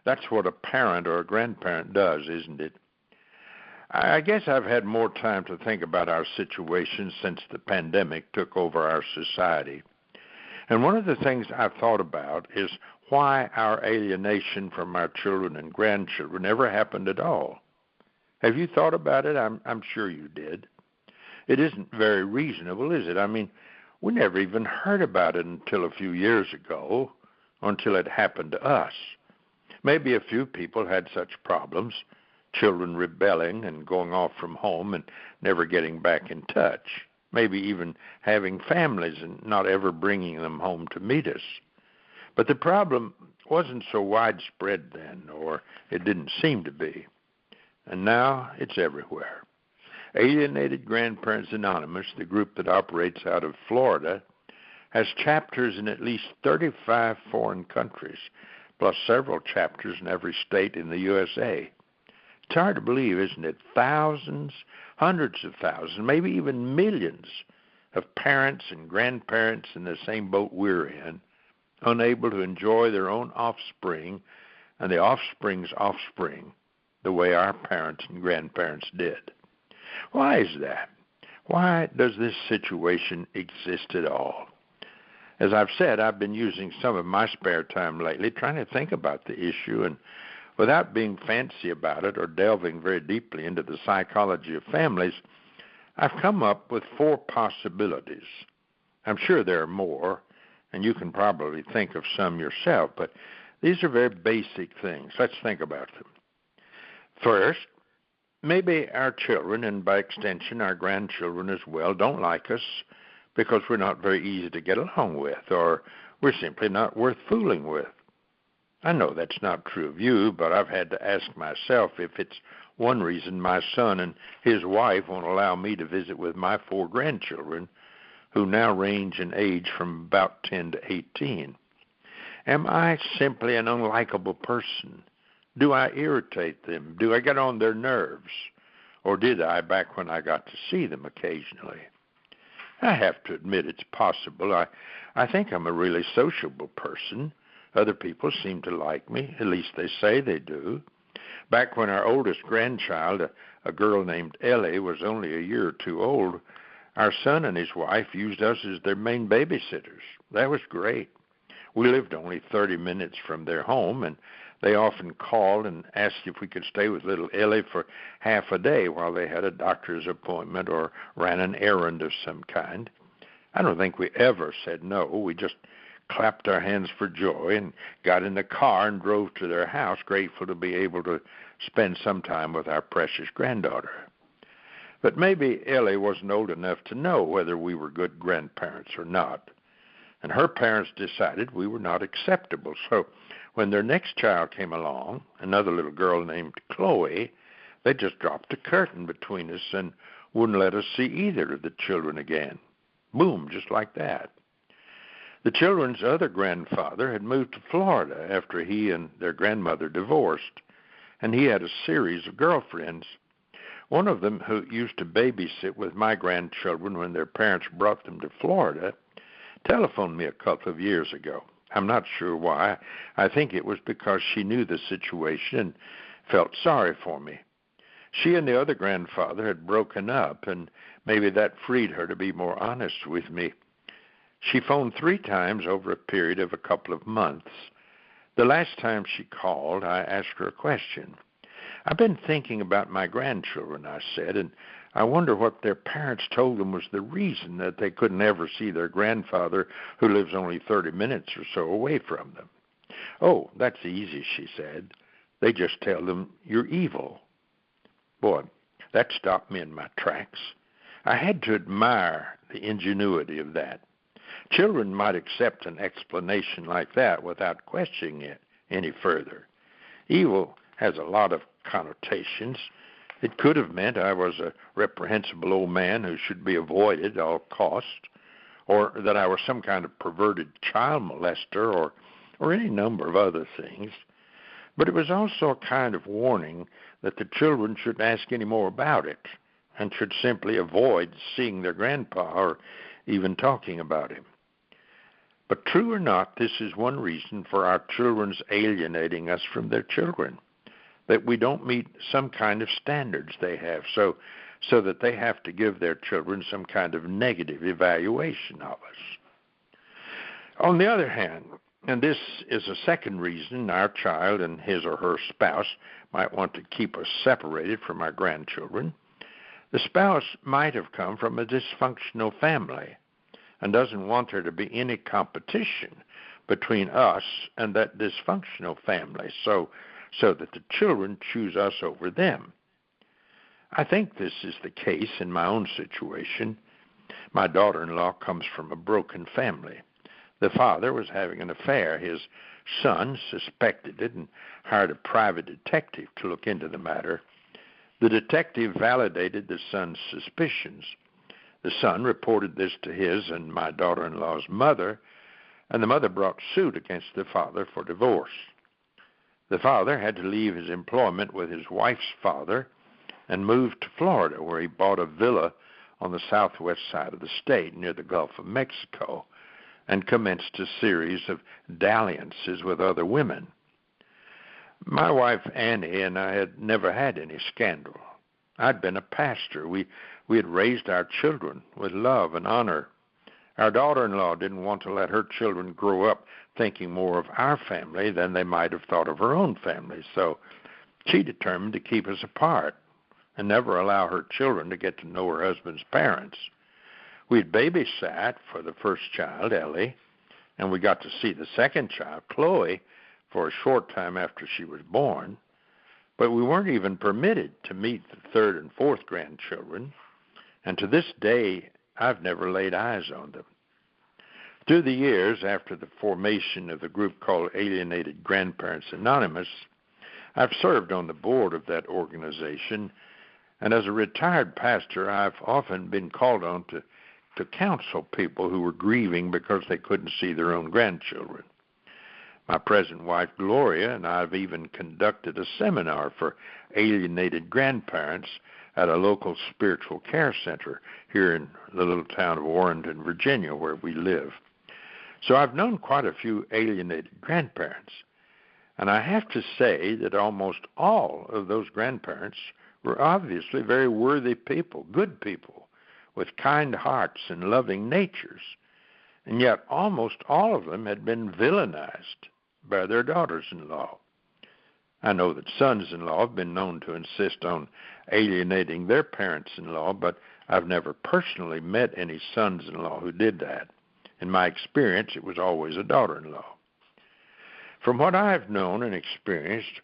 That's what a parent or a grandparent does, isn't it? I guess I've had more time to think about our situation since the pandemic took over our society. And one of the things I've thought about is why our alienation from our children and grandchildren ever happened at all. Have you thought about it? I'm sure you did. It isn't very reasonable, is it? I mean, we never even heard about it until a few years ago, until it happened to us. Maybe a few people had such problems, children rebelling and going off from home and never getting back in touch. Maybe even having families and not ever bringing them home to meet us. But the problem wasn't so widespread then, or it didn't seem to be. And now it's everywhere. Alienated Grandparents Anonymous, the group that operates out of Florida, has chapters in at least 35 foreign countries, plus several chapters in every state in the USA. It's hard to believe, isn't it? Thousands, hundreds of thousands, maybe even millions of parents and grandparents in the same boat we're in, unable to enjoy their own offspring and the offspring's offspring the way our parents and grandparents did. Why is that? Why does this situation exist at all? As I've said, I've been using some of my spare time lately trying to think about the issue, and without being fancy about it or delving very deeply into the psychology of families, I've come up with 4 possibilities. I'm sure there are more, and you can probably think of some yourself, but these are very basic things. Let's think about them. First, maybe our children, and by extension our grandchildren as well, don't like us because we're not very easy to get along with, or we're simply not worth fooling with. I know that's not true of you, but I've had to ask myself if it's one reason my son and his wife won't allow me to visit with my 4 grandchildren, who now range in age from about 10 to 18. Am I simply an unlikable person? Do I irritate them? Do I get on their nerves? Or did I back when I got to see them occasionally? I have to admit it's possible. I think I'm a really sociable person. Other people seem to like me. At least they say they do. Back when our oldest grandchild, a girl named Ellie, was only a year or 2 old, our son and his wife used us as their main babysitters. That was great. We lived only 30 minutes from their home, and they often called and asked if we could stay with little Ellie for half a day while they had a doctor's appointment or ran an errand of some kind. I don't think we ever said no. We just clapped our hands for joy and got in the car and drove to their house, grateful to be able to spend some time with our precious granddaughter. But maybe Ellie wasn't old enough to know whether we were good grandparents or not, and her parents decided we were not acceptable. So when their next child came along, another little girl named Chloe, they just dropped a curtain between us and wouldn't let us see either of the children again. Boom, just like that. The children's other grandfather had moved to Florida after he and their grandmother divorced, and he had a series of girlfriends. One of them, who used to babysit with my grandchildren when their parents brought them to Florida, telephoned me a couple of years ago. I'm not sure why. I think it was because she knew the situation and felt sorry for me. She and the other grandfather had broken up, and maybe that freed her to be more honest with me. She phoned 3 times over a period of a couple of months. The last time she called, I asked her a question. I've been thinking about my grandchildren, I said, and I wonder what their parents told them was the reason that they couldn't ever see their grandfather, who lives only 30 minutes or so away from them. Oh, that's easy, she said. They just tell them you're evil. Boy, that stopped me in my tracks. I had to admire the ingenuity of that. Children might accept an explanation like that without questioning it any further. Evil has a lot of connotations. It could have meant I was a reprehensible old man who should be avoided at all costs, or that I was some kind of perverted child molester, or any number of other things. But it was also a kind of warning that the children shouldn't ask any more about it and should simply avoid seeing their grandpa or even talking about him. But true or not, this is one reason for our children's alienating us from their children, that we don't meet some kind of standards they have, so that they have to give their children some kind of negative evaluation of us. On the other hand, and this is a second reason our child and his or her spouse might want to keep us separated from our grandchildren, the spouse might have come from a dysfunctional family and doesn't want there to be any competition between us and that dysfunctional family, so that the children choose us over them. I think this is the case in my own situation. My daughter-in-law comes from a broken family. The father was having an affair. His son suspected it and hired a private detective to look into the matter. The detective validated the son's suspicions. The son reported this to his and my daughter-in-law's mother, and the mother brought suit against the father for divorce. The father had to leave his employment with his wife's father and moved to Florida, where he bought a villa on the southwest side of the state near the Gulf of Mexico and commenced a series of dalliances with other women. My wife, Annie, and I had never had any scandal. I'd been a pastor. We had raised our children with love and honor. Our daughter-in-law didn't want to let her children grow up thinking more of our family than they might have thought of her own family, so she determined to keep us apart and never allow her children to get to know her husband's parents. We'd babysat for the first child, Ellie, and we got to see the second child, Chloe, for a short time after she was born, but we weren't even permitted to meet the third and fourth grandchildren, and to this day, I've never laid eyes on them. Through the years, after the formation of the group called Alienated Grandparents Anonymous, I've served on the board of that organization, and as a retired pastor, I've often been called on to counsel people who were grieving because they couldn't see their own grandchildren. My present wife, Gloria, and I have even conducted a seminar for alienated grandparents at a local spiritual care center here in the little town of Warrenton, Virginia, where we live. So I've known quite a few alienated grandparents, and I have to say that almost all of those grandparents were obviously very worthy people, good people, with kind hearts and loving natures, and yet almost all of them had been villainized by their daughters-in-law. I know that sons-in-law have been known to insist on alienating their parents-in-law, but I've never personally met any sons-in-law who did that. In my experience, it was always a daughter-in-law. From what I've known and experienced,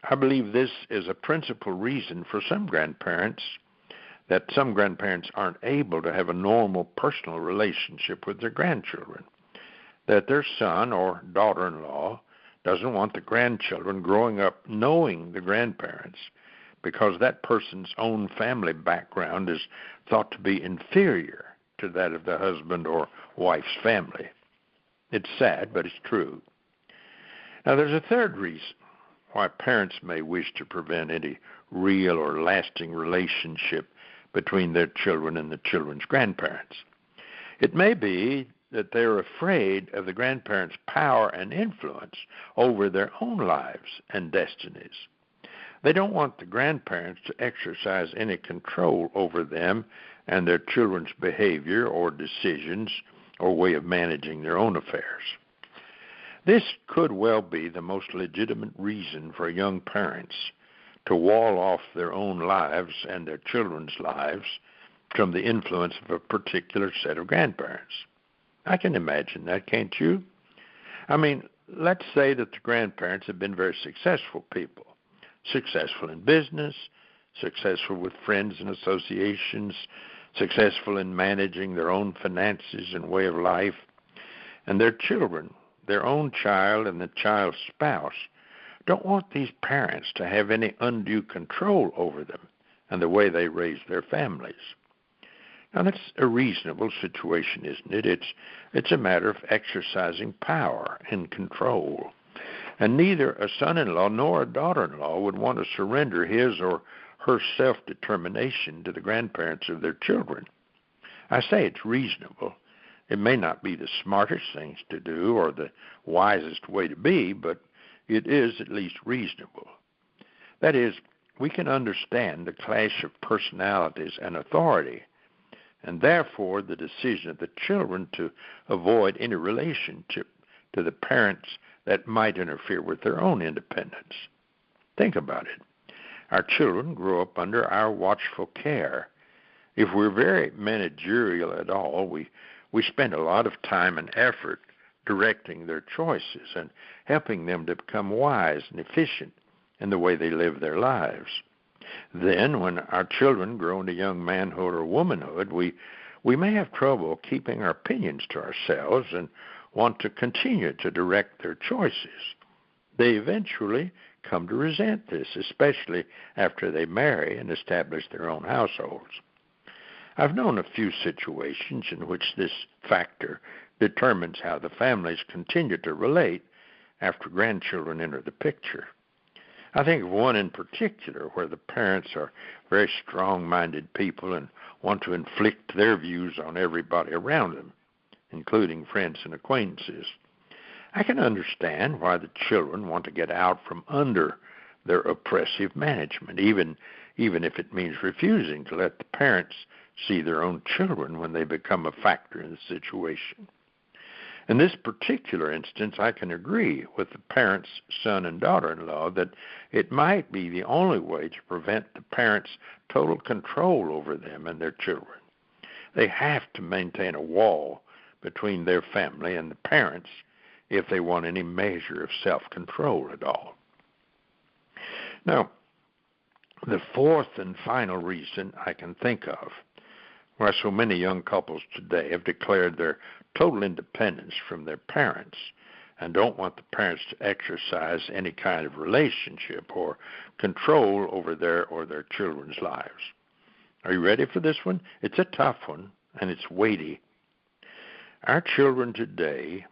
I believe this is a principal reason for some grandparents aren't able to have a normal personal relationship with their grandchildren, that their son or daughter-in-law doesn't want the grandchildren growing up knowing the grandparents because that person's own family background is thought to be inferior to that of the husband or wife's family. It's sad, but it's true. Now, there's a third reason why parents may wish to prevent any real or lasting relationship between their children and the children's grandparents. It may be that they're afraid of the grandparents' power and influence over their own lives and destinies. They don't want the grandparents to exercise any control over them and their children's behavior or decisions or way of managing their own affairs. This could well be the most legitimate reason for young parents to wall off their own lives and their children's lives from the influence of a particular set of grandparents. I can imagine that, can't you? I mean, let's say that the grandparents have been very successful people, successful in business, successful with friends and associations, successful in managing their own finances and way of life, and their children, their own child and the child's spouse, don't want these parents to have any undue control over them and the way they raise their families. Now, that's a reasonable situation, isn't it? It's a matter of exercising power and control. And neither a son-in-law nor a daughter-in-law would want to surrender his or her self-determination to the grandparents of their children. I say it's reasonable It may not be the smartest things to do or the wisest way to be, but it is at least reasonable. That is, we can understand the clash of personalities and authority, and therefore the decision of the children to avoid any relationship to the parents that might interfere with their own independence. Think about it. Our children grow up under our watchful care. If we're very managerial at all, we spend a lot of time and effort directing their choices and helping them to become wise and efficient in the way they live their lives. Then, when our children grow into young manhood or womanhood, we may have trouble keeping our opinions to ourselves and want to continue to direct their choices. They eventually come to resent this, especially after they marry and establish their own households. I've known a few situations in which this factor determines how the families continue to relate after grandchildren enter the picture. I think of one in particular where the parents are very strong-minded people and want to inflict their views on everybody around them, including friends and acquaintances. I can understand why the children want to get out from under their oppressive management, even if it means refusing to let the parents see their own children when they become a factor in the situation. In this particular instance, I can agree with the parents' son and daughter-in-law that it might be the only way to prevent the parents' total control over them and their children. They have to maintain a wall between their family and the parents if they want any measure of self-control at all. Now, the fourth and final reason I can think of why so many young couples today have declared their total independence from their parents and don't want the parents to exercise any kind of relationship or control over their or their children's lives. Are you ready for this one? It's a tough one, and it's weighty. Our children today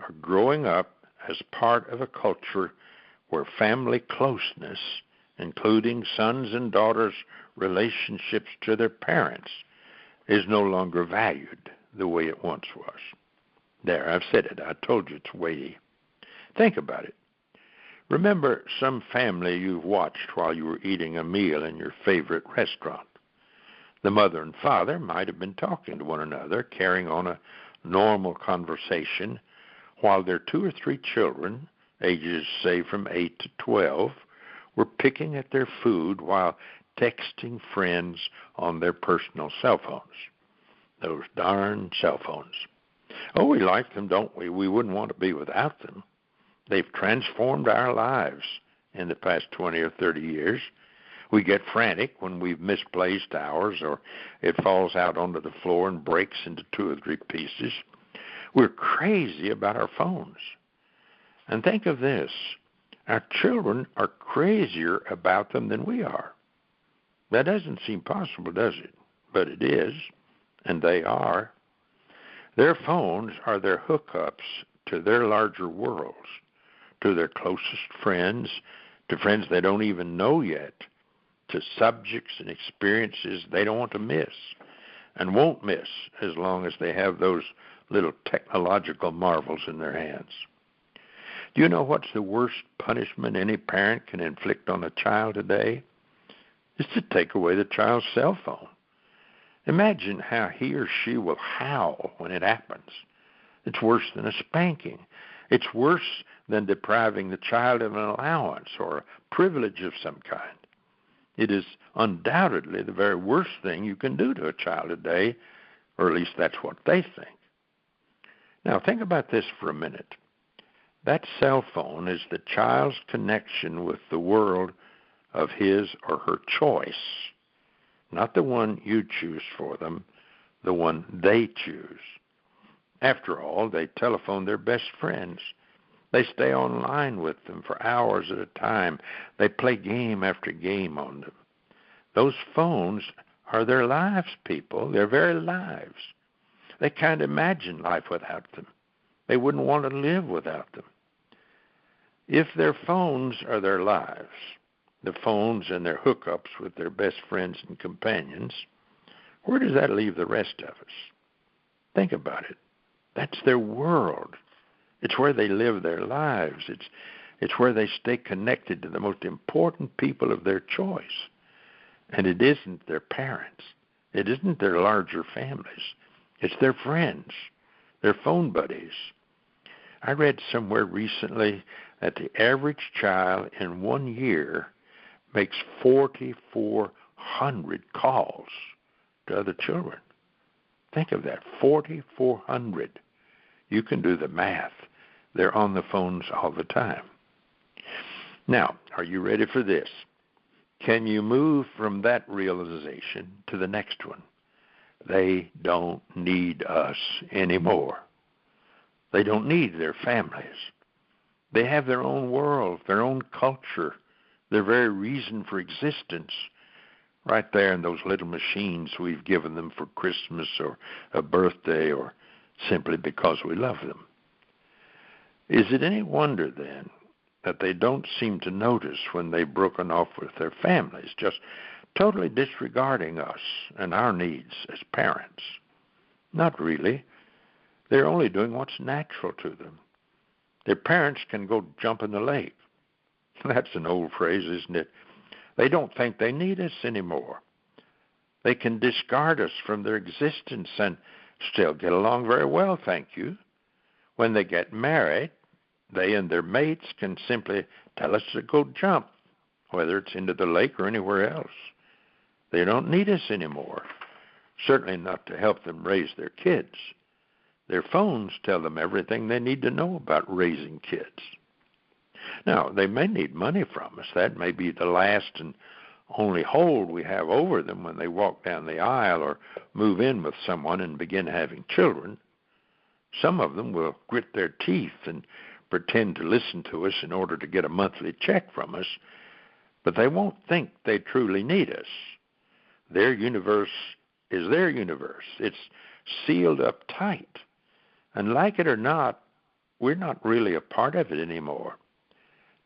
are growing up as part of a culture where family closeness, including sons and daughters' relationships to their parents, is no longer valued the way it once was. There, I've said it. I told you it's weighty. Think about it. Remember some family you've watched while you were eating a meal in your favorite restaurant. The mother and father might have been talking to one another, carrying on a normal conversation, while their 2 or 3 children, ages, say, from 8 to 12, were picking at their food while texting friends on their personal cell phones. Those darn cell phones. Oh, we like them, don't we? We wouldn't want to be without them. They've transformed our lives in the past 20 or 30 years. We get frantic when we've misplaced ours or it falls out onto the floor and breaks into 2 or 3 pieces. We're crazy about our phones. And think of this. Our children are crazier about them than we are. That doesn't seem possible, does it? But it is, and they are. Their phones are their hookups to their larger worlds, to their closest friends, to friends they don't even know yet, to subjects and experiences they don't want to miss and won't miss as long as they have those little technological marvels in their hands. Do you know what's the worst punishment any parent can inflict on a child today? Is to take away the child's cell phone. Imagine how he or she will howl when it happens. It's worse than a spanking. It's worse than depriving the child of an allowance or a privilege of some kind. It is undoubtedly the very worst thing you can do to a child today, or at least that's what they think. Now, think about this for a minute. That cell phone is the child's connection with the world of his or her choice, not the one you choose for them, the one they choose. After all, they telephone their best friends. They stay online with them for hours at a time. They play game after game on them. Those phones are their lives, people, their very lives. They can't imagine life without them. They wouldn't want to live without them. If their phones are their lives, the phones and their hookups with their best friends and companions, where does that leave the rest of us? Think about it. That's their world. It's where they live their lives. It's where they stay connected to the most important people of their choice. And it isn't their parents. It isn't their larger families. It's their friends, their phone buddies. I read somewhere recently that the average child in 1 year makes 4,400 calls to other children. Think of that, 4,400. You can do the math. They're on the phones all the time. Now, are you ready for this? Can you move from that realization to the next one? They don't need us anymore. They don't need their families. They have their own world, their own culture, their very reason for existence right there in those little machines we've given them for Christmas or a birthday or simply because we love them. Is it any wonder then that they don't seem to notice when they've broken off with their families, just totally disregarding us and our needs as parents? Not really. They're only doing what's natural to them. Their parents can go jump in the lake. That's an old phrase, isn't it? They don't think they need us anymore. They can discard us from their existence and still get along very well, thank you. When they get married, they and their mates can simply tell us to go jump, whether it's into the lake or anywhere else. They don't need us anymore, certainly not to help them raise their kids. Their phones tell them everything they need to know about raising kids. Now, they may need money from us. That may be the last and only hold we have over them when they walk down the aisle or move in with someone and begin having children. Some of them will grit their teeth and pretend to listen to us in order to get a monthly check from us, but they won't think they truly need us. Their universe is their universe. It's sealed up tight. And like it or not, we're not really a part of it anymore.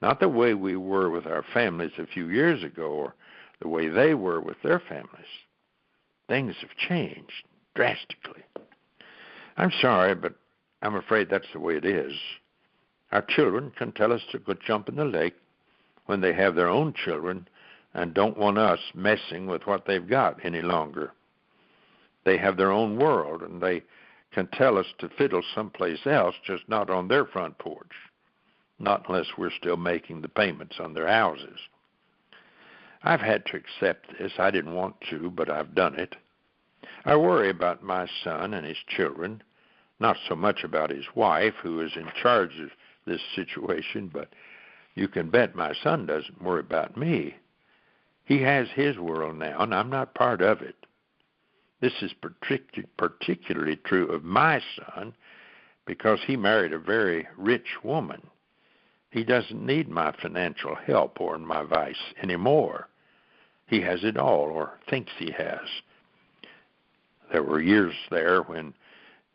Not the way we were with our families a few years ago or the way they were with their families. Things have changed drastically. I'm sorry, but I'm afraid that's the way it is. Our children can tell us to go jump in the lake when they have their own children and don't want us messing with what they've got any longer. They have their own world, and they can tell us to fiddle someplace else, just not on their front porch, not unless we're still making the payments on their houses. I've had to accept this. I didn't want to, but I've done it. I worry about my son and his children, not so much about his wife, who is in charge of this situation, but you can bet my son doesn't worry about me. He has his world now, and I'm not part of it. This is particularly true of my son because he married a very rich woman. He doesn't need my financial help or my advice anymore. He has it all, or thinks he has. There were years there when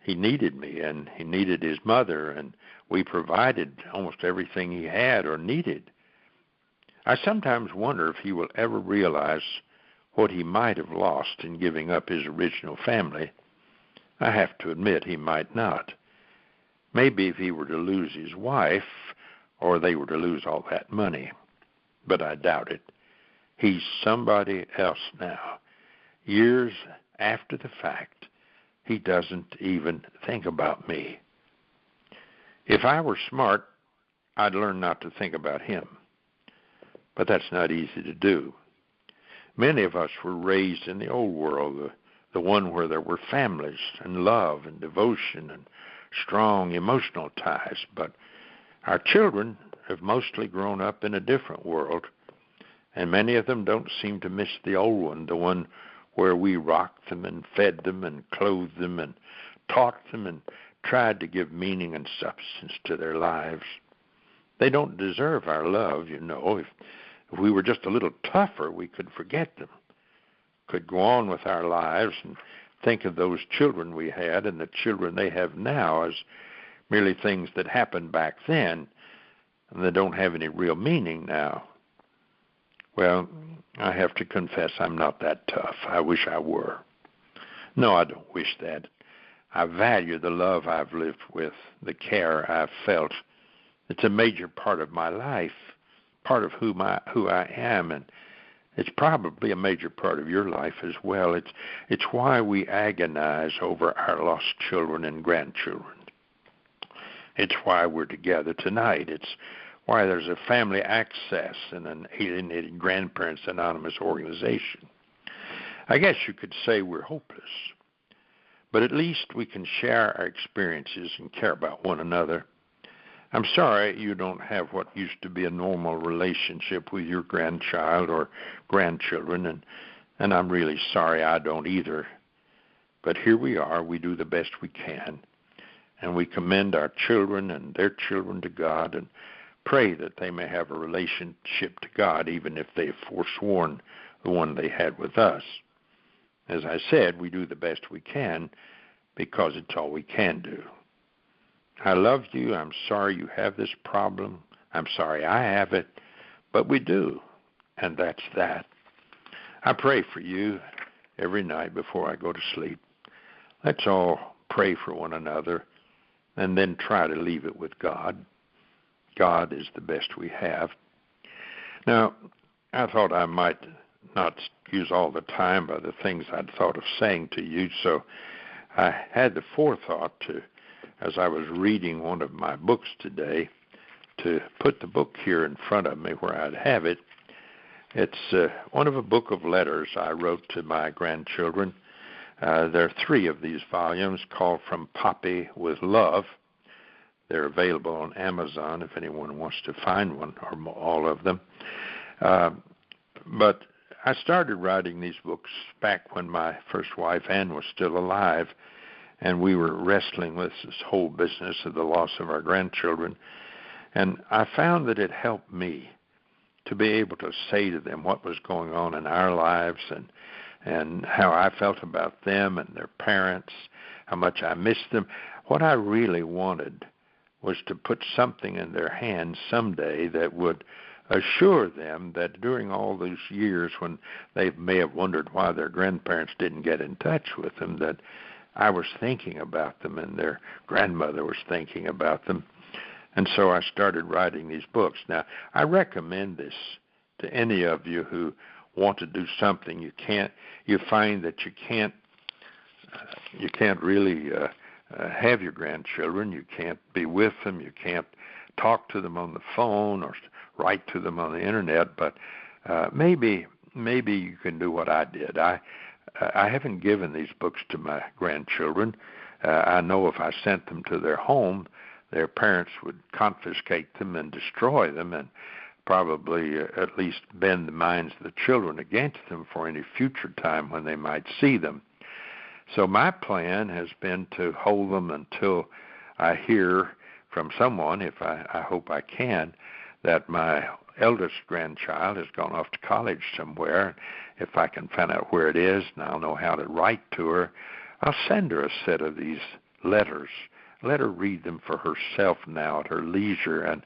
he needed me, and he needed his mother, and we provided almost everything he had or needed. I sometimes wonder if he will ever realize what he might have lost in giving up his original family. I have to admit he might not. Maybe if he were to lose his wife, or they were to lose all that money, but I doubt it. He's somebody else now. Years after the fact, he doesn't even think about me. If I were smart, I'd learn not to think about him. But that's not easy to do. Many of us were raised in the old world, the one where there were families and love and devotion and strong emotional ties. But our children have mostly grown up in a different world, and many of them don't seem to miss the old one, the one where we rocked them and fed them and clothed them and taught them and tried to give meaning and substance to their lives. They don't deserve our love, you know. If we were just a little tougher, we could forget them, could go on with our lives and think of those children we had and the children they have now as merely things that happened back then and they don't have any real meaning now. Well, I have to confess I'm not that tough. I wish I were. No, I don't wish that. I value the love I've lived with, the care I've felt. It's a major part of my life, part of who I am, and it's probably a major part of your life as well. It's why we agonize over our lost children and grandchildren. It's why we're together tonight. It's why there's a family access and an Alienated Grandparents Anonymous organization. I guess you could say we're hopeless, but at least we can share our experiences and care about one another. I'm sorry you don't have what used to be a normal relationship with your grandchild or grandchildren, and I'm really sorry I don't either. But here we are. We do the best we can, and we commend our children and their children to God and pray that they may have a relationship to God, even if they've forsworn the one they had with us. As I said, we do the best we can because it's all we can do. I love you. I'm sorry you have this problem. I'm sorry I have it, but we do, and that's that. I pray for you every night before I go to sleep. Let's all pray for one another and then try to leave it with God. God is the best we have. Now, I thought I might not use all the time by the things I'd thought of saying to you, so I had the forethought to, as I was reading one of my books today, to put the book here in front of me where I'd have it. It's one of a book of letters I wrote to my grandchildren. There are 3 of these volumes called From Poppy with Love. They're available on Amazon if anyone wants to find one or all of them. But I started writing these books back when my first wife, Ann, was still alive, and we were wrestling with this whole business of the loss of our grandchildren. And I found that it helped me to be able to say to them what was going on in our lives and how I felt about them and their parents, how much I missed them. What I really wanted was to put something in their hands someday that would assure them that during all those years when they may have wondered why their grandparents didn't get in touch with them, that I was thinking about them and their grandmother was thinking about them. And so I started writing these books. Now, I recommend this to any of you who want to do something. You find that you can't really have your grandchildren. You can't be with them. You can't talk to them on the phone or write to them on the internet. But maybe you can do what I did. I haven't given these books to my grandchildren. I know if I sent them to their home, their parents would confiscate them and destroy them and probably at least bend the minds of the children against them for any future time when they might see them. So my plan has been to hold them until I hear from someone, if I hope I can, that my eldest grandchild has gone off to college somewhere. If I can find out where it is and I'll know how to write to her, I'll send her a set of these letters. Let her read them for herself now at her leisure and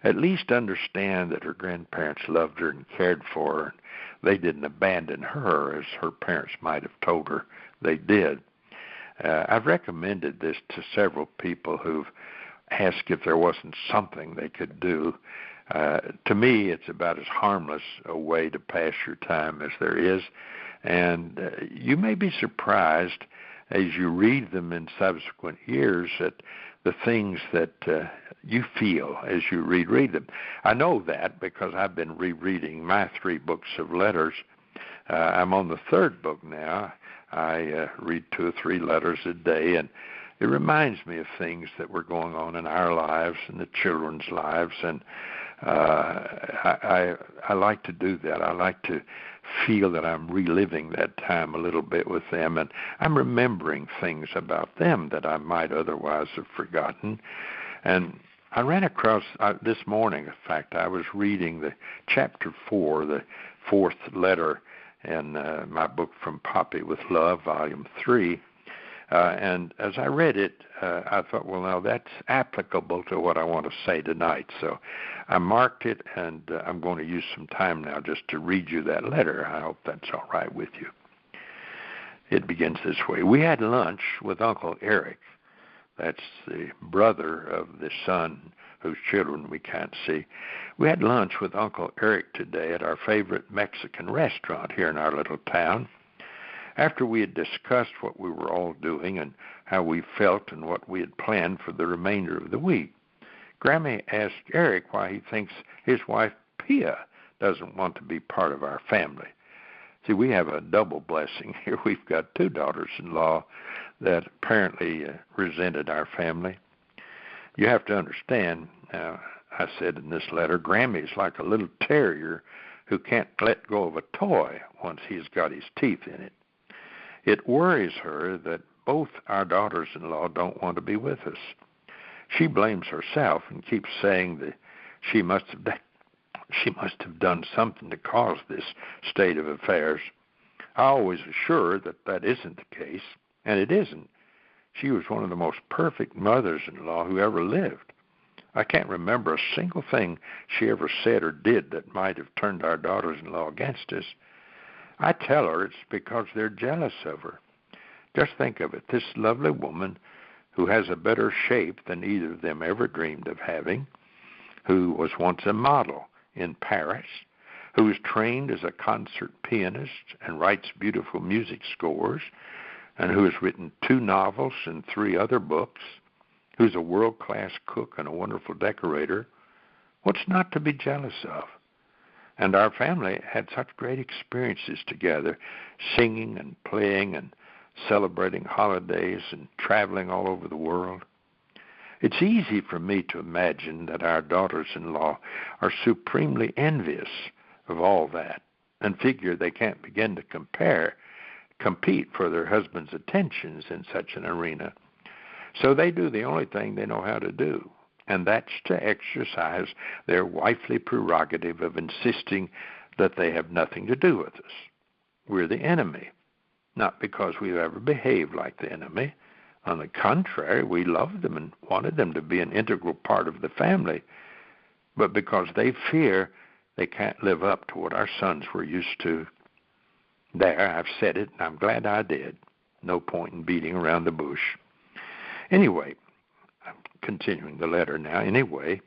at least understand that her grandparents loved her and cared for her. They didn't abandon her as her parents might have told her they did. I've recommended this to several people who've asked if there wasn't something they could do. To me, it's about as harmless a way to pass your time as there is. And you may be surprised as you read them in subsequent years at the things that you feel as you reread them. I know that because I've been rereading my 3 books of letters. I'm on the 3rd book now. I read 2 or 3 letters a day, and it reminds me of things that were going on in our lives and the children's lives, and I like to do that. I like to feel that I'm reliving that time a little bit with them, and I'm remembering things about them that I might otherwise have forgotten. And I ran across, this morning, in fact, I was reading the chapter 4, the 4th letter in my book From Poppy with Love, volume 3. And as I read it, I thought, well, now that's applicable to what I want to say tonight. So I marked it, and I'm going to use some time now just to read you that letter. I hope that's all right with you. It begins this way. We had lunch with Uncle Eric. That's the brother of the son whose children we can't see. We had lunch with Uncle Eric today at our favorite Mexican restaurant here in our little town. After we had discussed what we were all doing and how we felt and what we had planned for the remainder of the week, Grammy asked Eric why he thinks his wife, Pia, doesn't want to be part of our family. See, we have a double blessing here. We've got two daughters-in-law that apparently resented our family. You have to understand, I said in this letter, Grammy is like a little terrier who can't let go of a toy once he's got his teeth in it. It worries her that both our daughters-in-law don't want to be with us. She blames herself and keeps saying that she must have done something to cause this state of affairs. I always assure her that that isn't the case, and it isn't. She was one of the most perfect mothers-in-law who ever lived. I can't remember a single thing she ever said or did that might have turned our daughters-in-law against us. I tell her it's because they're jealous of her. Just think of it, this lovely woman who has a better shape than either of them ever dreamed of having, who was once a model in Paris, who is trained as a concert pianist and writes beautiful music scores, and who has written 2 novels and 3 other books, who's a world-class cook and a wonderful decorator. What's not to be jealous of? And our family had such great experiences together, singing and playing and celebrating holidays and traveling all over the world. It's easy for me to imagine that our daughters-in-law are supremely envious of all that and figure they can't begin to compete for their husband's attentions in such an arena. So they do the only thing they know how to do, and that's to exercise their wifely prerogative of insisting that they have nothing to do with us. We're the enemy, not because we've ever behaved like the enemy. On the contrary, we loved them and wanted them to be an integral part of the family, but because they fear they can't live up to what our sons were used to. There, I've said it, and I'm glad I did. No point in beating around the bush. Anyway, I'm continuing the letter now. Anyway,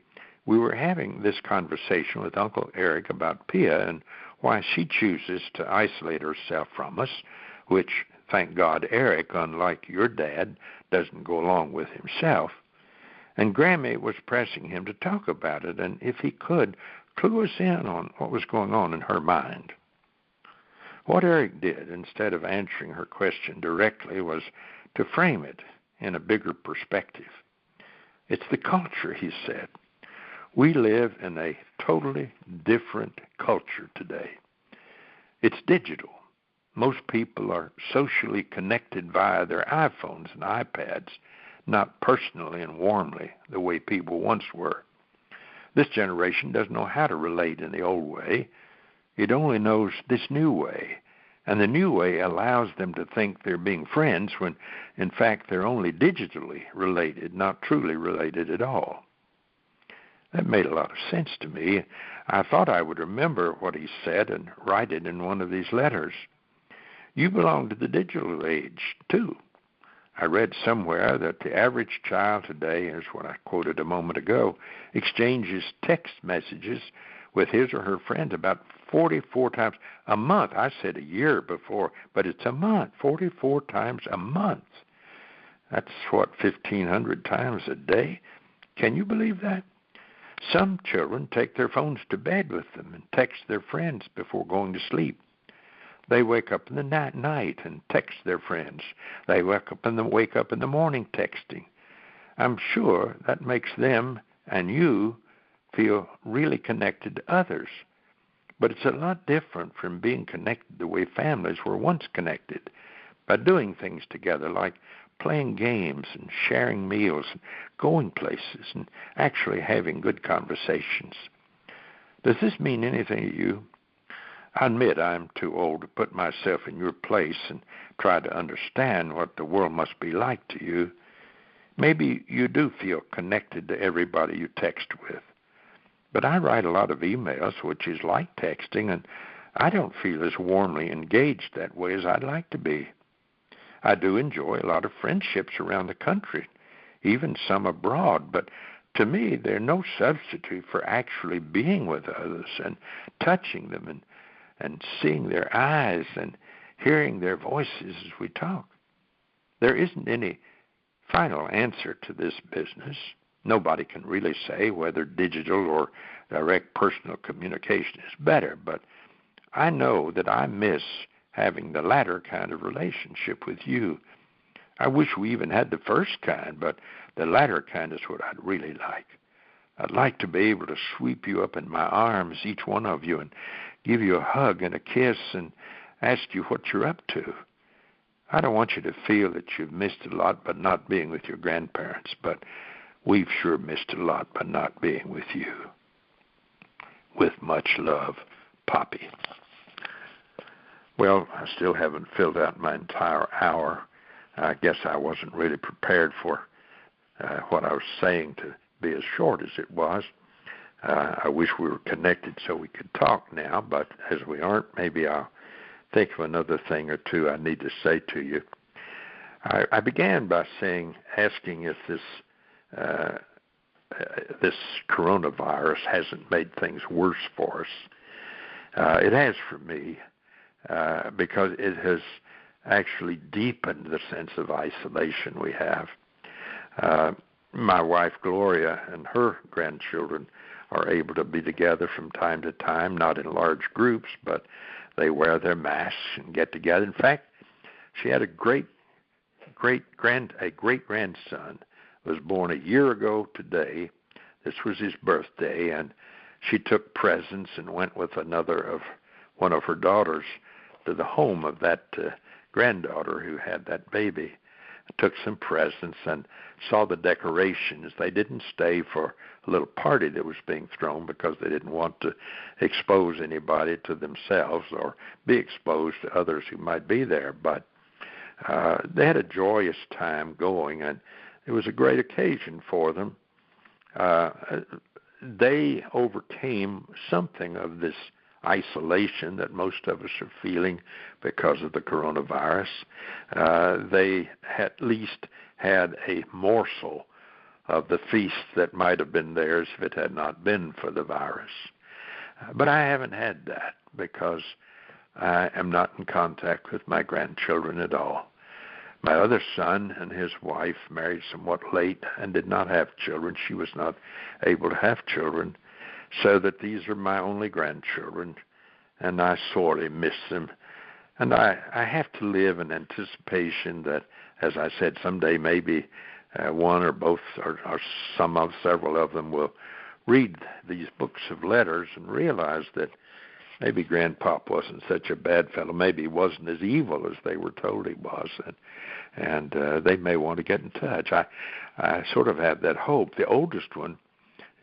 we were having this conversation with Uncle Eric about Pia and why she chooses to isolate herself from us, which, thank God, Eric, unlike your dad, doesn't go along with himself. And Grammy was pressing him to talk about it, and if he could, clue us in on what was going on in her mind. What Eric did, instead of answering her question directly, was to frame it in a bigger perspective. It's the culture, he said. We live in a totally different culture today. It's digital. Most people are socially connected via their iPhones and iPads, not personally and warmly the way people once were. This generation doesn't know how to relate in the old way. It only knows this new way, and the new way allows them to think they're being friends when, in fact, they're only digitally related, not truly related at all. That made a lot of sense to me. I thought I would remember what he said and write it in one of these letters. You belong to the digital age, too. I read somewhere that the average child today, here's what I quoted a moment ago, exchanges text messages with his or her friends about 44 times a month. I said a year before, but it's a month, 44 times a month. That's, 1,500 times a day? Can you believe that? Some children take their phones to bed with them and text their friends before going to sleep. They wake up in the night and text their friends. They wake up in the morning texting. I'm sure that makes them and you feel really connected to others. But it's a lot different from being connected the way families were once connected, by doing things together like playing games and sharing meals and going places and actually having good conversations. Does this mean anything to you? I admit I'm too old to put myself in your place and try to understand what the world must be like to you. Maybe you do feel connected to everybody you text with. But I write a lot of emails, which is like texting, and I don't feel as warmly engaged that way as I'd like to be. I do enjoy a lot of friendships around the country, even some abroad, but to me, they're no substitute for actually being with others and touching them and seeing their eyes and hearing their voices as we talk. There isn't any final answer to this business. Nobody can really say whether digital or direct personal communication is better, but I know that I miss having the latter kind of relationship with you. I wish we even had the first kind, but the latter kind is what I'd really like. I'd like to be able to sweep you up in my arms, each one of you, and give you a hug and a kiss and ask you what you're up to. I don't want you to feel that you've missed a lot by not being with your grandparents, but we've sure missed a lot by not being with you. With much love, Poppy. Well, I still haven't filled out my entire hour. I guess I wasn't really prepared for what I was saying to be as short as it was. I wish we were connected so we could talk now, but as we aren't, maybe I'll think of another thing or two I need to say to you. I began by asking if this coronavirus hasn't made things worse for us. It has for me, because it has actually deepened the sense of isolation we have. My wife, Gloria, and her grandchildren are able to be together from time to time, not in large groups, but they wear their masks and get together. In fact, she had a great grandson was born a year ago today. This was his birthday, and she took presents and went with one of her daughters to the home of that granddaughter who had that baby. Took some presents and saw the decorations. They didn't stay for a little party that was being thrown because they didn't want to expose anybody to themselves or be exposed to others who might be there. But they had a joyous time going, and it was a great occasion for them. They overcame something of this isolation that most of us are feeling because of the coronavirus. They at least had a morsel of the feast that might have been theirs if it had not been for the virus. But I haven't had that because I am not in contact with my grandchildren at all. My other son and his wife married somewhat late and did not have children. She was not able to have children, so that these are my only grandchildren, and I sorely miss them. And I have to live in anticipation that, as I said, someday maybe one or both or several of them will read these books of letters and realize that maybe Grandpop wasn't such a bad fellow. Maybe he wasn't as evil as they were told he was, and they may want to get in touch. I sort of have that hope. The oldest one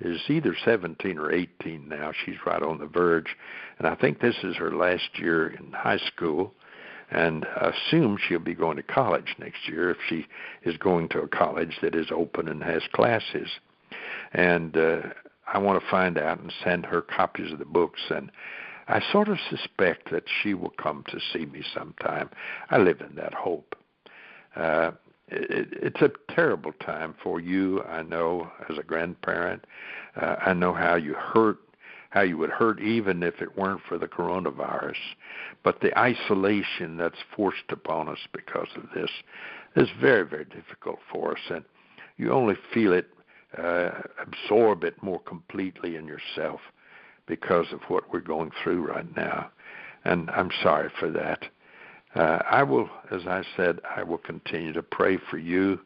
is either 17 or 18 now. She's right on the verge, and I think this is her last year in high school, and assume she'll be going to college next year if she is going to a college that is open and has classes. And I want to find out and send her copies of the books, and I sort of suspect that she will come to see me sometime. I live in that hope. It's a terrible time for you, I know, as a grandparent. I know how you would hurt even if it weren't for the coronavirus. But the isolation that's forced upon us because of this is very, very difficult for us. And you only feel it, absorb it more completely in yourself because of what we're going through right now. And I'm sorry for that. I will, as I said, I will continue to pray for you,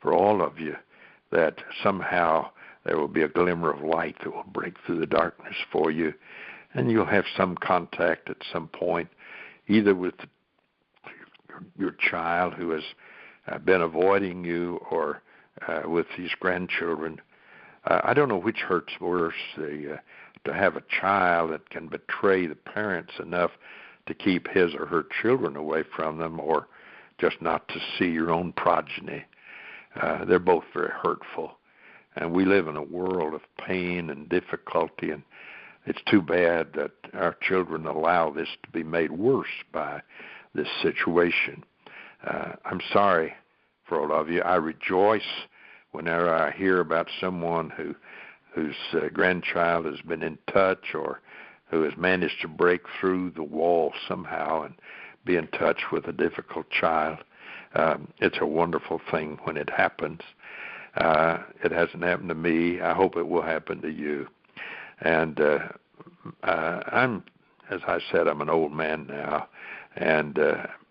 for all of you, that somehow there will be a glimmer of light that will break through the darkness for you, and you'll have some contact at some point, either with your child who has been avoiding you or with these grandchildren. I don't know which hurts worse, to have a child that can betray the parents enough to keep his or her children away from them, or just not to see your own progeny. They're both very hurtful. And we live in a world of pain and difficulty, and it's too bad that our children allow this to be made worse by this situation. I'm sorry for all of you. I rejoice whenever I hear about someone whose grandchild has been in touch or who has managed to break through the wall somehow and be in touch with a difficult child. It's a wonderful thing when it happens. It hasn't happened to me. I hope it will happen to you. And as I said, I'm an old man now, and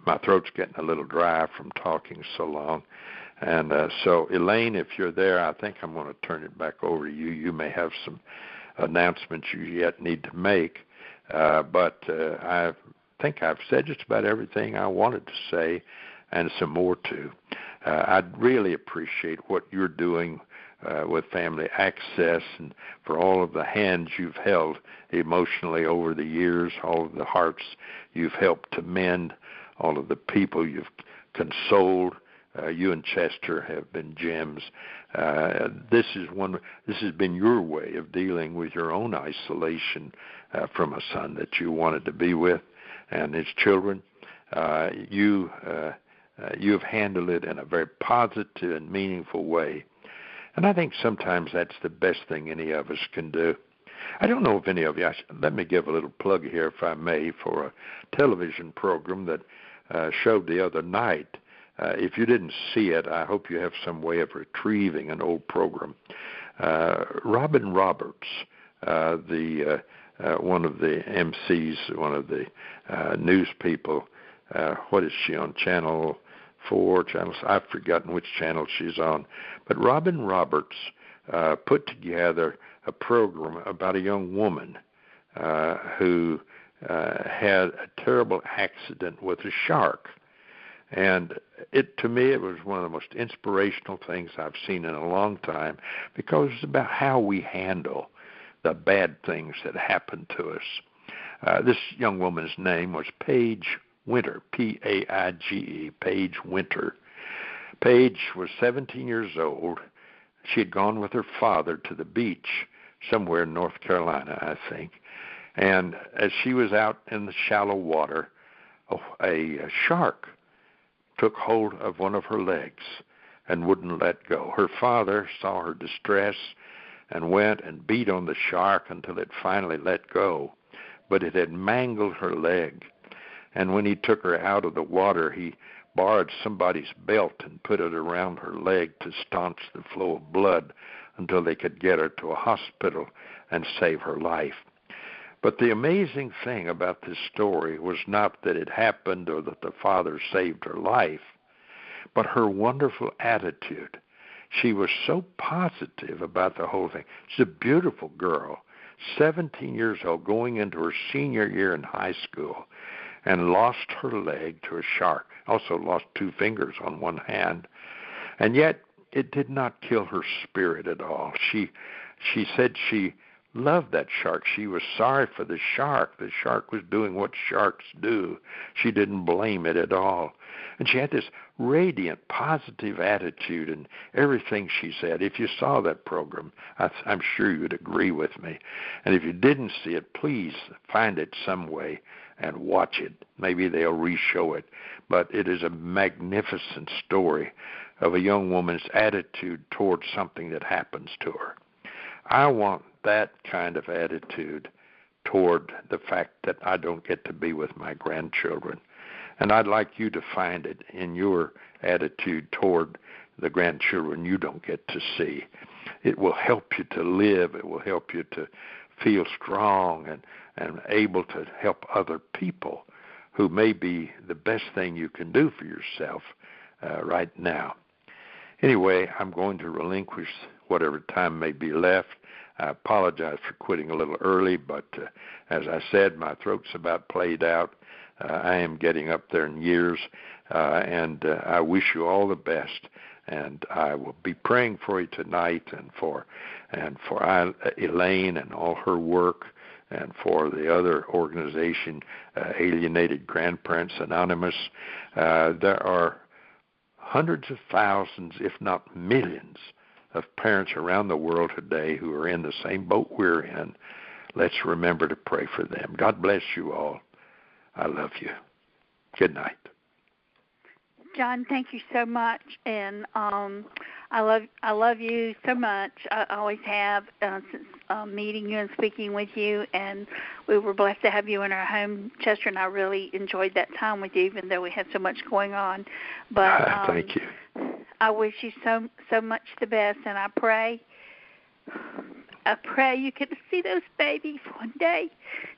my throat's getting a little dry from talking so long. And so, Elaine, if you're there, I think I'm going to turn it back over to you. You may have some announcements you yet need to make, but I think I've said just about everything I wanted to say and some more too. I'd really appreciate what you're doing with Family Access and for all of the hands you've held emotionally over the years, all of the hearts you've helped to mend, all of the people you've consoled. You and Chester have been gems. This has been your way of dealing with your own isolation from a son that you wanted to be with and his children. You have handled it in a very positive and meaningful way. And I think sometimes that's the best thing any of us can do. I don't know if any of you, let me give a little plug here, if I may, for a television program that showed the other night. If you didn't see it, I hope you have some way of retrieving an old program. Robin Roberts, one of the MCs, one of the news people, what is she on, Channel 4, channels? I've forgotten which channel she's on. But Robin Roberts put together a program about a young woman who had a terrible accident with a shark. And to me, it was one of the most inspirational things I've seen in a long time, because it's about how we handle the bad things that happen to us. This young woman's name was Paige Winter, Paige, Paige Winter. Paige was 17 years old. She had gone with her father to the beach somewhere in North Carolina, I think. And as she was out in the shallow water, a shark took hold of one of her legs and wouldn't let go. Her father saw her distress and went and beat on the shark until it finally let go, but it had mangled her leg. And when he took her out of the water, he borrowed somebody's belt and put it around her leg to staunch the flow of blood until they could get her to a hospital and save her life. But the amazing thing about this story was not that it happened or that the father saved her life, but her wonderful attitude. She was so positive about the whole thing. She's a beautiful girl, 17 years old, going into her senior year in high school, and lost her leg to a shark. Also lost 2 fingers on one hand. And yet it did not kill her spirit at all. She said she loved that shark. She was sorry for the shark. The shark was doing what sharks do. She didn't blame it at all. And she had this radiant, positive attitude in everything she said. If you saw that program, I'm sure you'd agree with me. And if you didn't see it, please find it some way and watch it. Maybe they'll re-show it. But it is a magnificent story of a young woman's attitude towards something that happens to her. I want that kind of attitude toward the fact that I don't get to be with my grandchildren. And I'd like you to find it in your attitude toward the grandchildren you don't get to see. It will help you to live. It will help you to feel strong and able to help other people who may be the best thing you can do for yourself right now. Anyway, I'm going to relinquish whatever time may be left. I apologize for quitting a little early, but as I said, my throat's about played out. I am getting up there in years, and I wish you all the best. And I will be praying for you tonight, and for Elaine and all her work, and for the other organization, Alienated Grandparents Anonymous. There are hundreds of thousands, if not millions, of parents around the world today who are in the same boat we're in. Let's remember to pray for them. God bless you all. I love you. Good night. John, thank you so much, and I love you so much. I always have since meeting you and speaking with you, and we were blessed to have you in our home, Chester, and I really enjoyed that time with you, even though we had so much going on. But thank you. I wish you so much the best, and I pray you can see those babies one day,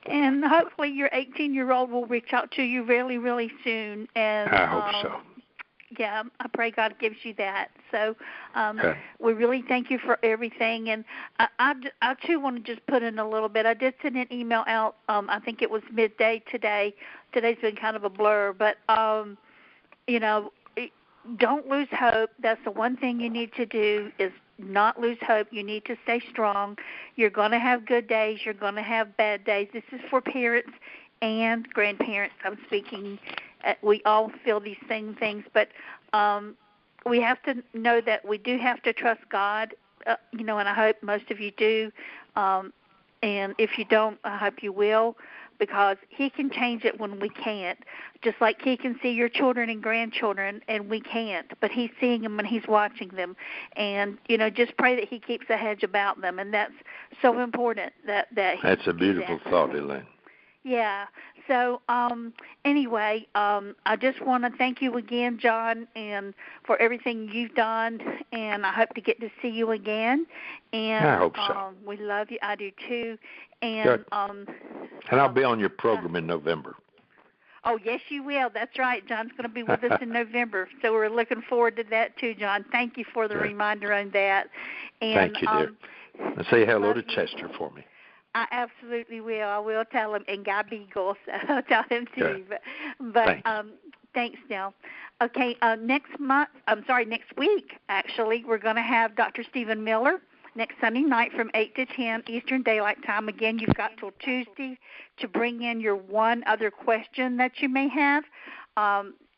and hopefully your 18-year-old will reach out to you really, really soon. And I hope so. Yeah, I pray God gives you that. So we really thank you for everything. And I too, want to just put in a little bit. I did send an email out. I think it was midday today. Today's been kind of a blur. But, don't lose hope. That's the one thing you need to do is not lose hope. You need to stay strong. You're going to have good days. You're going to have bad days. This is for parents and grandparents. I'm speaking. We all feel these same things, but we have to know that we do have to trust God, and I hope most of you do. And if you don't, I hope you will, because He can change it when we can't. Just like He can see your children and grandchildren, and we can't. But He's seeing them and He's watching them. And, just pray that He keeps a hedge about them. And that's so important. That's a beautiful thought, Elaine. Yeah. So anyway, I just want to thank you again, John, and for everything you've done, and I hope to get to see you again. And I hope so. We love you. I do too. And good. And I'll be on your program in November. Oh, yes, you will. That's right. John's going to be with us in November, so we're looking forward to that too, John. Thank you for the reminder on that. And, thank you, dear. And say hello to Chester for me. I absolutely will. I will tell him, and Guy Beagle, so I'll tell him too. But thanks, Nell. Okay, next week, actually, we're going to have Dr. Stephen Miller next Sunday night from 8 to 10 Eastern Daylight Time. Again, you've got till Tuesday to bring in your one other question that you may have.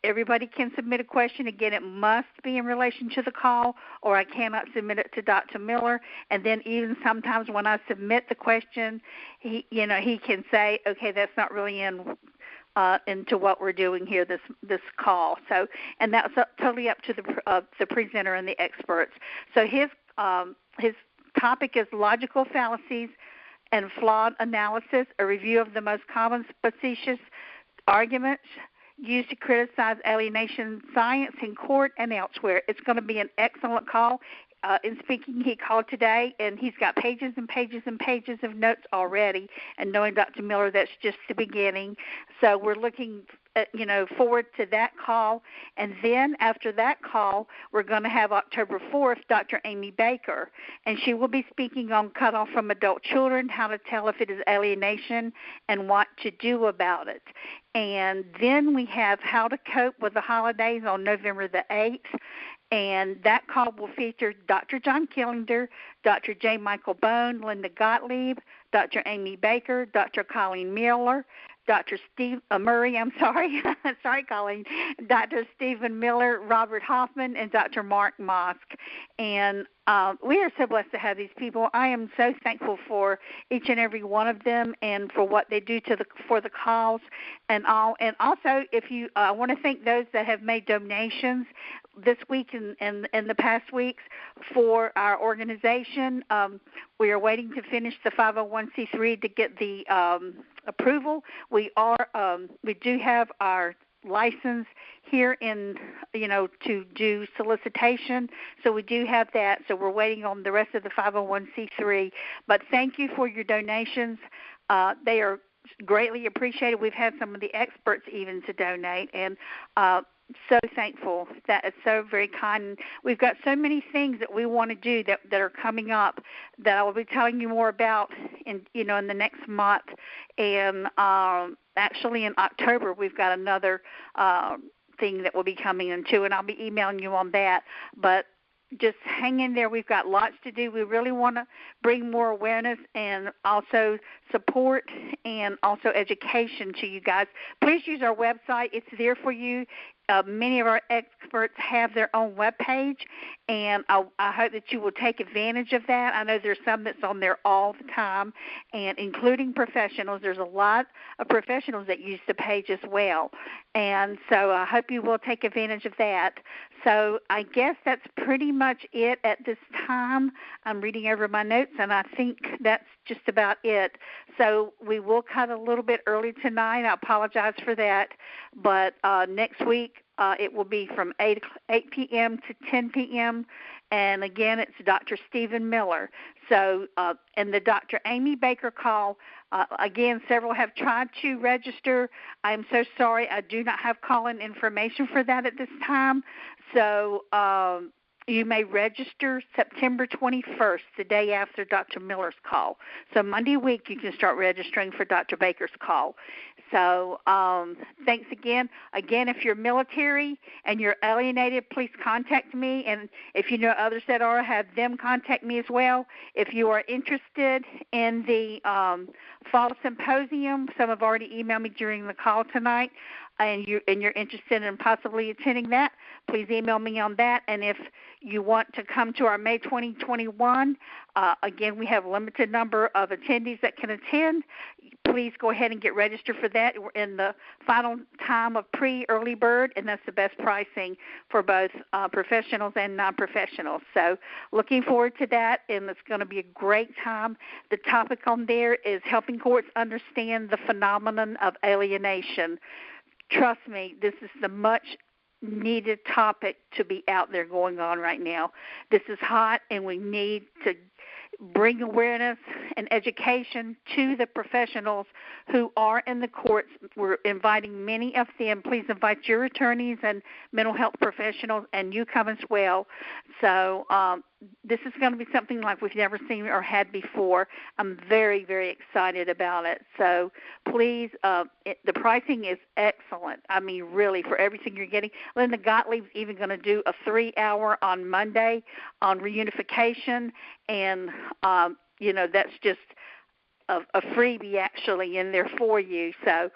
Everybody can submit a question. Again, it must be in relation to the call, or I cannot submit it to Dr. Miller. And then even sometimes when I submit the question, he can say, okay, that's not really into what we're doing here, this call. So, and that's totally up to the presenter and the experts. So his topic is logical fallacies and flawed analysis, a review of the most common specious arguments used to criticize alienation science in court and elsewhere. It's going to be an excellent call. In speaking, he called today, and he's got pages and pages and pages of notes already. And knowing Dr. Miller, that's just the beginning. So we're looking forward to that call. And then after that call, we're going to have October 4th, Dr. Amy Baker. And she will be speaking on cutoff from adult children, how to tell if it is alienation, and what to do about it. And then we have how to cope with the holidays on November the 8th. And that call will feature Dr. John Killinger, Dr. J. Michael Bone, Linda Gottlieb, Dr. Amy Baker, Dr. Colleen Miller, Dr. Steve Murray, sorry, Colleen, Dr. Stephen Miller, Robert Hoffman, and Dr. Mark Mosk. And we are so blessed to have these people. I am so thankful for each and every one of them and for what they do for the calls and all. And also, if you want to thank those that have made donations this week and the past weeks for our organization. We are waiting to finish the 501c3 to get the approval. We do have our license here to do solicitation, so we do have that. So we're waiting on the rest of the 501c3. But thank you for your donations. They are greatly appreciated. We've had some of the experts even to donate, and so thankful. That is so very kind. We've got so many things that we want to do that are coming up that I will be telling you more about in the next month. And actually in October we've got another thing that will be coming in too, and I'll be emailing you on that. But just hang in there. We've got lots to do. We really want to bring more awareness and also support and also education to you guys. Please use our website. It's there for you. Many of our experts have their own webpage, and I hope that you will take advantage of that. I know there's some that's on there all the time, and including professionals. There's a lot of professionals that use the page as well, and so I hope you will take advantage of that. So I guess that's pretty much it at this time. I'm reading over my notes, and I think that's just about it. So we will cut a little bit early tonight. I apologize for that, but next week it will be from 8 p.m. to 10 p.m., and again, it's Dr. Stephen Miller. So, and the Dr. Amy Baker call, again, several have tried to register. I'm so sorry, I do not have call-in information for that at this time. So you may register September 21st, the day after Dr. Miller's call. So Monday week you can start registering for Dr. Baker's call. So thanks again. Again, if you're military and you're alienated, please contact me. And if you know others that are, have them contact me as well. If you are interested in the fall symposium, some have already emailed me during the call tonight, and you're interested in possibly attending that, please email me on that. And if you want to come to our May 2021, again, we have a limited number of attendees that can attend. Please go ahead and get registered for that. We're in the final time of pre-early bird, and that's the best pricing for both professionals and non-professionals. So looking forward to that, and it's going to be a great time. The topic on there is helping courts understand the phenomenon of alienation. Trust me, this is the much needed topic to be out there going on right now. This is hot, and we need to bring awareness and education to the professionals who are in the courts. We're inviting many of them. Please invite your attorneys and mental health professionals, and you come as well. So this is going to be something like we've never seen or had before. I'm very, very excited about it. So please, the pricing is excellent. I mean, really, for everything you're getting. Linda Gottlieb's even going to do a 3-hour on Monday on reunification, and that's just a freebie actually in there for you. So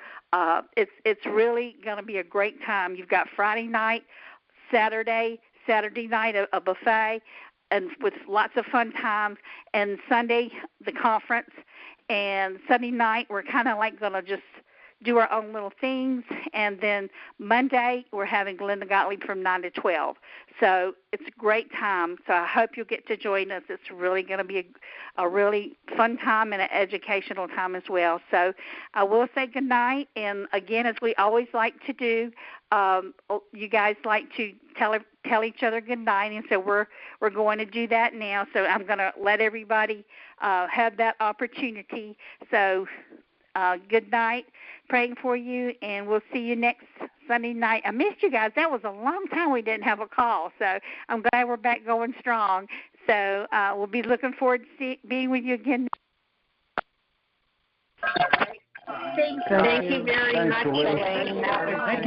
it's really going to be a great time. You've got Friday night, Saturday night a buffet, and with lots of fun times, and Sunday the conference, and Sunday night we're kind of like going to just do our own little things, and then Monday we're having Linda Gottlieb from 9 to 12. So it's a great time. So I hope you'll get to join us. It's really going to be a really fun time and an educational time as well. So I will say good night, and again, as we always like to do, you guys like to tell each other good night, and so we're going to do that now. So I'm going to let everybody have that opportunity. So good night, praying for you, and we'll see you next Sunday night. I missed you guys. That was a long time we didn't have a call, so I'm glad we're back going strong. So we'll be looking forward to being with you again. Thank you very much, Elaine. Thank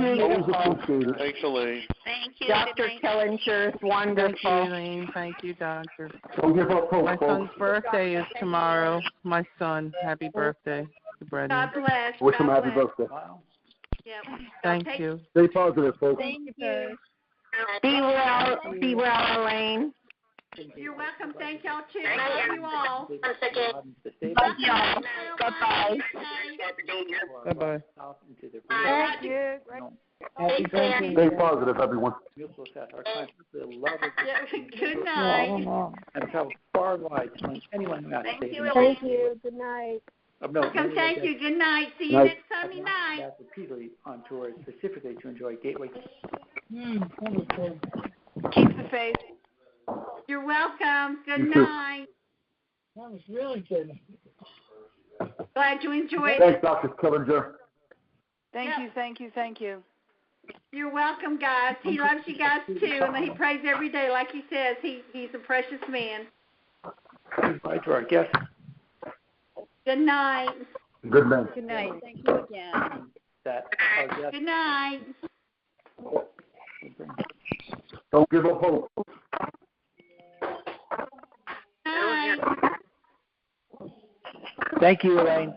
you. Thanks, Elaine. Thank you, Dr. Killinger. It's wonderful. Thank you, Elaine. Thank you, Doctor. My son's birthday is tomorrow. My son, happy birthday to Brendan. God bless. Wish him happy birthday. Yep. Thank you. Stay positive, folks. Thank you. Be well, Elaine. You're welcome. Thank y'all too. Love you all. Love y'all. Bye-bye. Bye-bye. Thank you. Stay positive, everyone. Good night. And travel far and wide to anyone who has to stay. Thank you. Good night. Welcome. Thank you. Good night. See you next Sunday night. Repeatedly on tour specifically to enjoy Gateway. Keep the faith. You're welcome. Good night. That was really good. Glad you enjoyed it. Thanks, Dr. Killinger. Thank you. You're welcome, guys. He loves you guys too, and he prays every day, like he says. He's a precious man. Goodbye to our guests. Good night. Good night. Good night. Thank you again. Good night. Don't give up hope. Night. Thank you, Elaine.